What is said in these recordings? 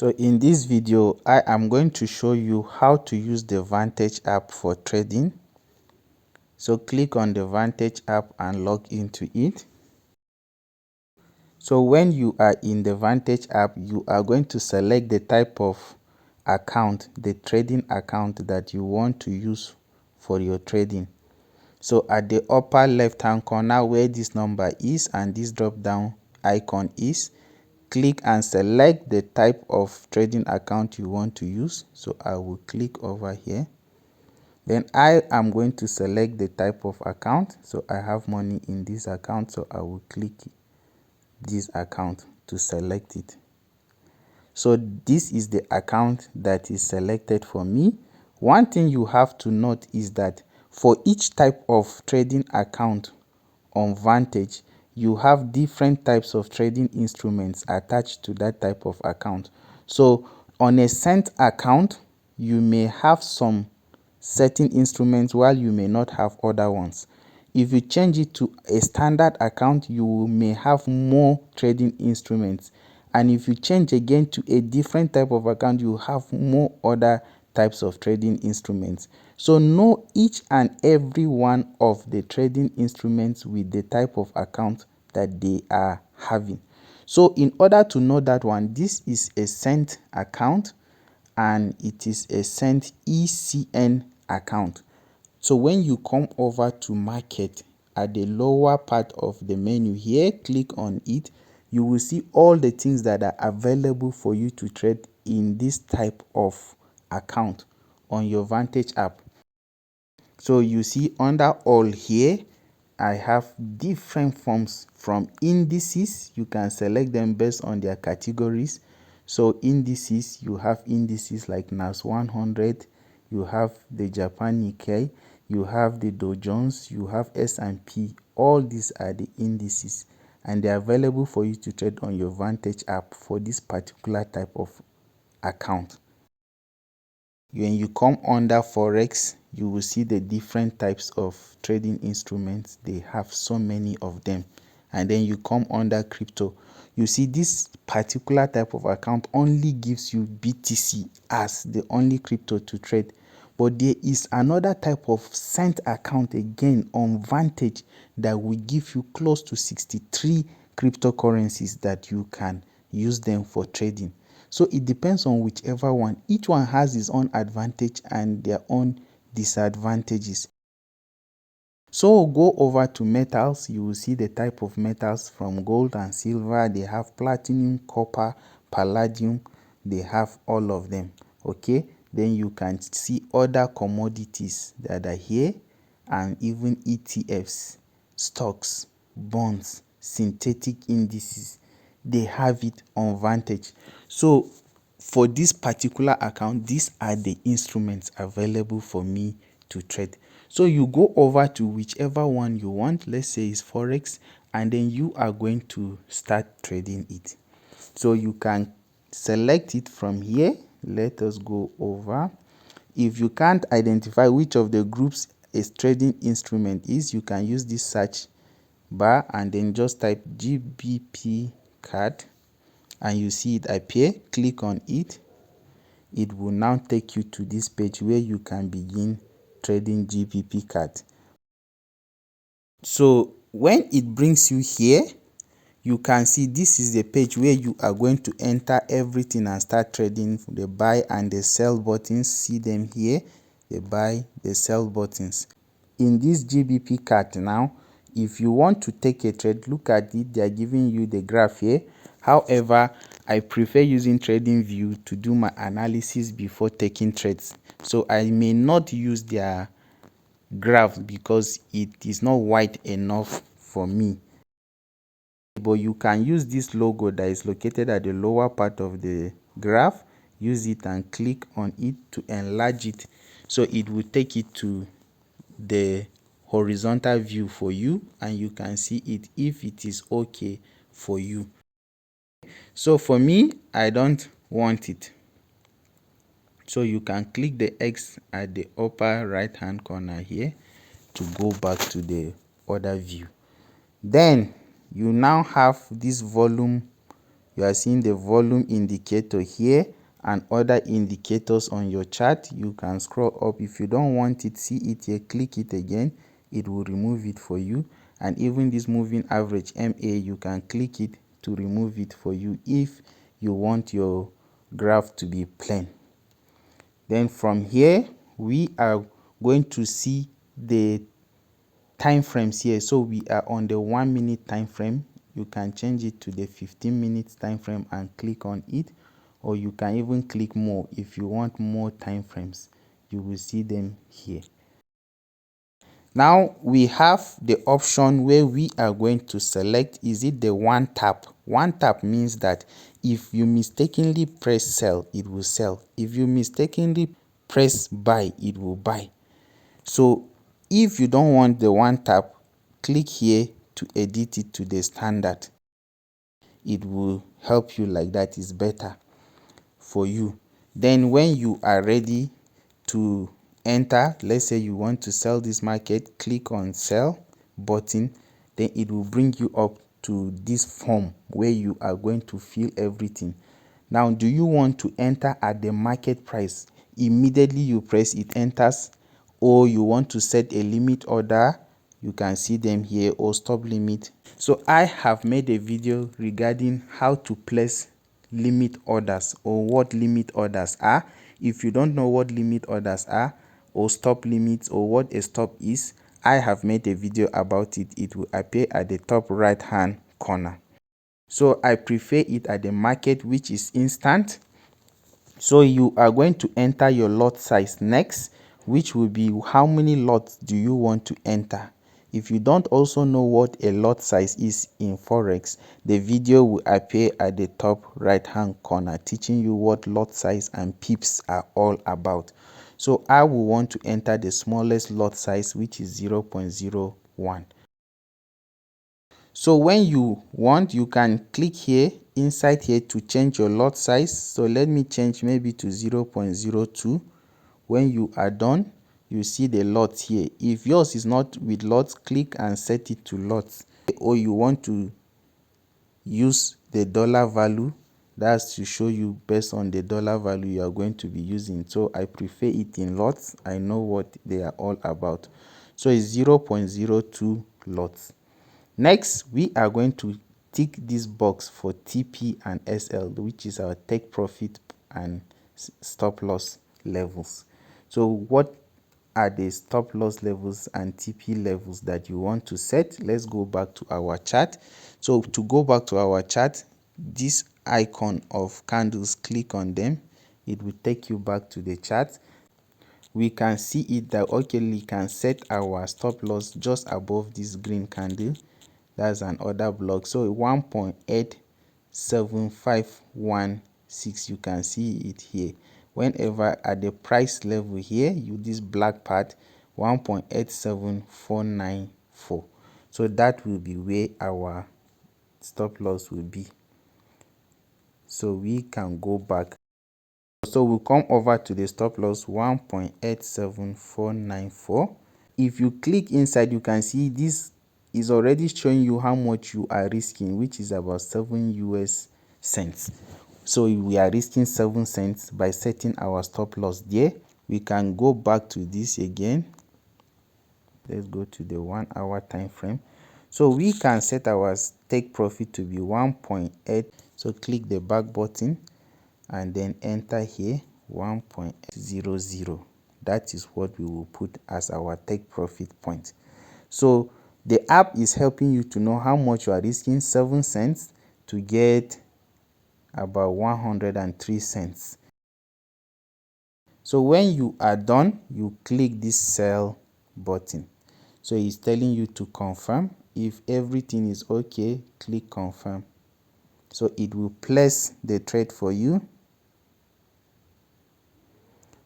So in this video, I am going to show you how to use the Vantage app for trading. So click on the Vantage app and log into it. So when you are in the Vantage app, you are going to select the type of account, the trading account that you want to use for your trading. So at the upper left hand corner where this number is and this drop down icon is, click and select the type of trading account you want to use. So I will click over here. Then I am going to select the type of account. So I have money in this account, so I will click this account to select it. So this is the account that is selected for me. One thing you have to note is that for each type of trading account on Vantage, you have different types of trading instruments attached to that type of account. So on a cent account, you may have some certain instruments while you may not have other ones. If you change it to a standard account, you may have more trading instruments. And if you change again to a different type of account, you have more other types of trading instruments. So know each and every one of the trading instruments with the type of account that they are having. So in order to know that one, this is a cent account and it is a cent ECN account. So when you come over to market at the lower part of the menu here, click on it, you will see all the things that are available for you to trade in this type of account on your Vantage app. So you see under all here, I have different forms from indices. You can select them based on their categories. So indices, you have indices like NAS 100, you have the Japan Nikkei, you have the Dow Jones, you have S&P. All these are the indices and they are available for you to trade on your Vantage app for this particular type of account. When you come under Forex, you will see the different types of trading instruments. They have so many of them. And then you come under crypto. You see this particular type of account only gives you BTC as the only crypto to trade. But there is another type of cent account again on Vantage that will give you close to 63 cryptocurrencies that you can use them for trading. So it depends on whichever one. Each one has its own advantage and their own disadvantages. So go over to metals. You will see the type of metals from gold and silver. They have platinum, copper, palladium. They have all of them. Okay. Then you can see other commodities that are here and even ETFs, stocks, bonds, synthetic indices. They have it on Vantage. So for this particular account, these are the instruments available for me to trade. So you go over to whichever one you want. Let's say it's Forex, and then you are going to start trading it. So you can select it from here. Let us go over. If you can't identify which of the groups a trading instrument is, you can use this search bar and then just type GBP card and you see it appear. Click on it. It will now take you to this page where you can begin trading GBP card. So when it brings you here, you can see this is the page where you are going to enter everything and start trading. The buy and the sell buttons, see them here, the buy, the sell buttons. In this GBP card now, if you want to take a trade, look at it. They are giving you the graph here. However, I prefer using TradingView to do my analysis before taking trades. So I may not use their graph because it is not wide enough for me. But you can use this logo that is located at the lower part of the graph. Use it and click on it to enlarge it. So it will take it to the horizontal view for you and you can see it if it is okay for you. So for me, I don't want it. So you can click the X at the upper right hand corner here to go back to the other view. Then you now have this volume, You are seeing the volume indicator here and other indicators on your chart. You can scroll up. If you don't want it, see it here, click it again, it will remove it for you. And even this moving average MA, you can click it to remove it for you if you want your graph to be plain. Then from here we are going to see the time frames here. So we are on the 1 minute time frame. You can change it to the 15 minutes time frame and click on it, or you can even click more if you want more time frames. You will see them here. Now we have the option where we are going to select, is it the one tap? One tap means that if you mistakenly press sell, it will sell. If you mistakenly press buy, it will buy. So if you don't want the one tap, click here to edit it to the standard. It will help you like that. Is better for you. Then when you are ready to enter, let's say you want to sell this market, click on sell button. Then it will bring you up to this form where you are going to fill everything. Now, do you want to enter at the market price? Immediately you press, it enters. Or you want to set a limit order, you can see them here, or stop limit. So I have made a video regarding how to place limit orders, or what limit orders are. If you don't know what limit orders are, or stop limits, or what a stop is, I have made a video about it. It will appear at the top right hand corner. So I prefer it at the market, which is instant. So you are going to enter your lot size next, which will be how many lots do you want to enter. If you don't also know what a lot size is in Forex, the video will appear at the top right hand corner teaching you what lot size and pips are all about. So I will want to enter the smallest lot size, which is 0.01. So when you want, you can click here inside here to change your lot size. So let me change maybe to 0.02. When you are done, you see the lots here. If yours is not with lots, click and set it to lots. Or you want to use the dollar value, that's to show you based on the dollar value you are going to be using. So I prefer it in lots. I know what they are all about. So it's 0.02 lots. Next, we are going to tick this box for TP and SL, which is our take profit and stop loss levels. So what are the stop loss levels and TP levels that you want to set? Let's go back to our chart. So to go back to our chart, this icon of candles, click on them. It will take you back to the chart. We can see it that, okay, we can set our stop loss just above this green candle. That's an order block. So 1.87516, you can see it here. Whenever at the price level here, you this black part, 1.87494. So that will be where our stop loss will be. So we can go back. So we'll come over to the stop loss 1.87494. If you click inside, you can see this is already showing you how much you are risking, which is about 7 US cents. So we are risking 7 cents by setting our stop loss there. We can go back to this again. Let's go to the 1 hour time frame. So we can set our take profit to be 1.8. So click the back button and then enter here 1.00. That is what we will put as our take profit point. So the app is helping you to know how much you are risking, 7 cents to get about 103 cents. So when you are done, you click this sell button. So it's telling you to confirm. If everything is okay, click confirm. So it will place the trade for you.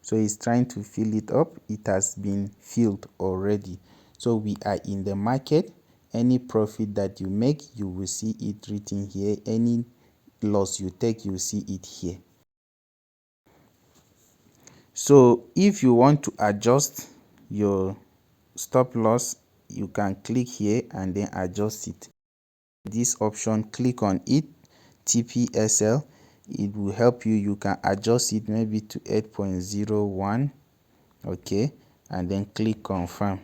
So it's trying to fill it up. It has been filled already. So we are in the market. Any profit that you make, you will see it written here. Any loss you take, you will see it here. So if you want to adjust your stop loss, you can click here and then adjust it. This option, click on it. TPSL. It will help you. You can adjust it maybe to 8.01. Okay, and then click confirm.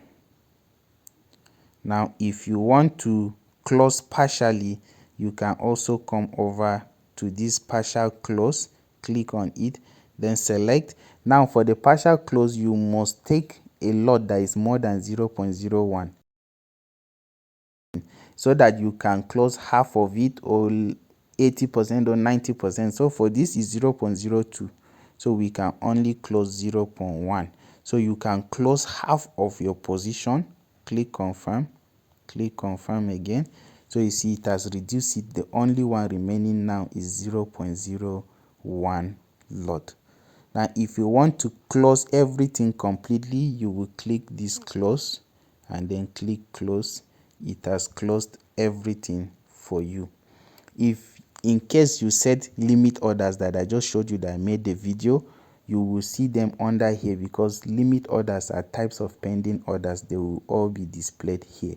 Now if you want to close partially, you can also come over to this partial close, click on it, then select. Now for the partial close, you must take a lot that is more than 0.01 so that you can close half of it, or 80% or 90%. So for this is 0.02, so we can only close 0.1. So you can close half of your position. Click confirm, click confirm again. So you see it has reduced it. The only one remaining now is 0.01 lot. Now if you want to close everything completely, you will click this close and then click close. It has closed everything for you. If in case you set limit orders that I just showed you that I made the video, you will see them under here, because limit orders are types of pending orders. They will all be displayed here.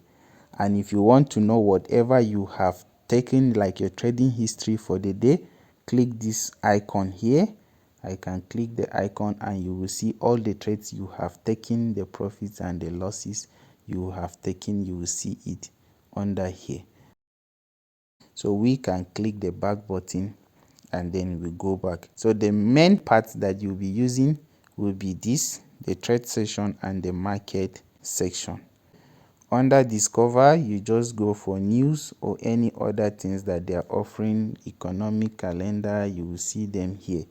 And if you want to know whatever you have taken, like your trading history for the day, click this icon here. I can click the icon and you will see all the trades you have taken, the profits and the losses you have taken. You will see it under here. So we can click the back button and then we go back. So the main parts that you'll be using will be this, the trade section and the market section. Under discover, you just go for news or any other things that they are offering, economic calendar, you will see them here,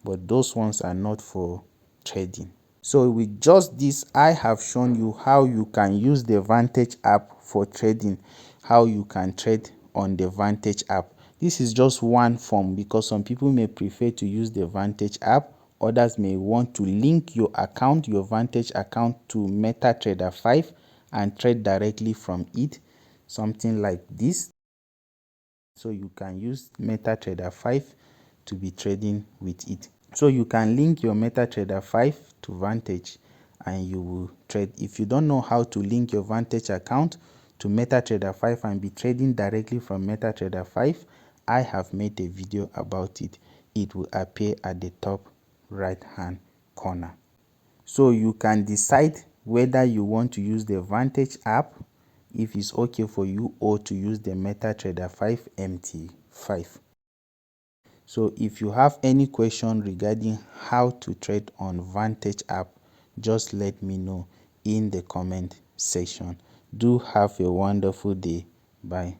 but those ones are not for trading. So with just this, I have shown you how you can use the Vantage app for trading, how you can trade on the Vantage app. This is just one form, because some people may prefer to use the Vantage app. Others may want to link your account, your Vantage account, to MetaTrader 5 and trade directly from it, something like this. So you can use MetaTrader 5 to be trading with it. So you can link your MetaTrader 5 to Vantage and you will trade. If you don't know how to link your Vantage account to MetaTrader 5 and be trading directly from MetaTrader 5, I have made a video about it. It will appear at the top right hand corner. So you can decide whether you want to use the Vantage app, if it's okay for you, or to use the MetaTrader 5 MT5. So if you have any question regarding how to trade on Vantage app, just let me know in the comment section. Do have a wonderful day. Bye.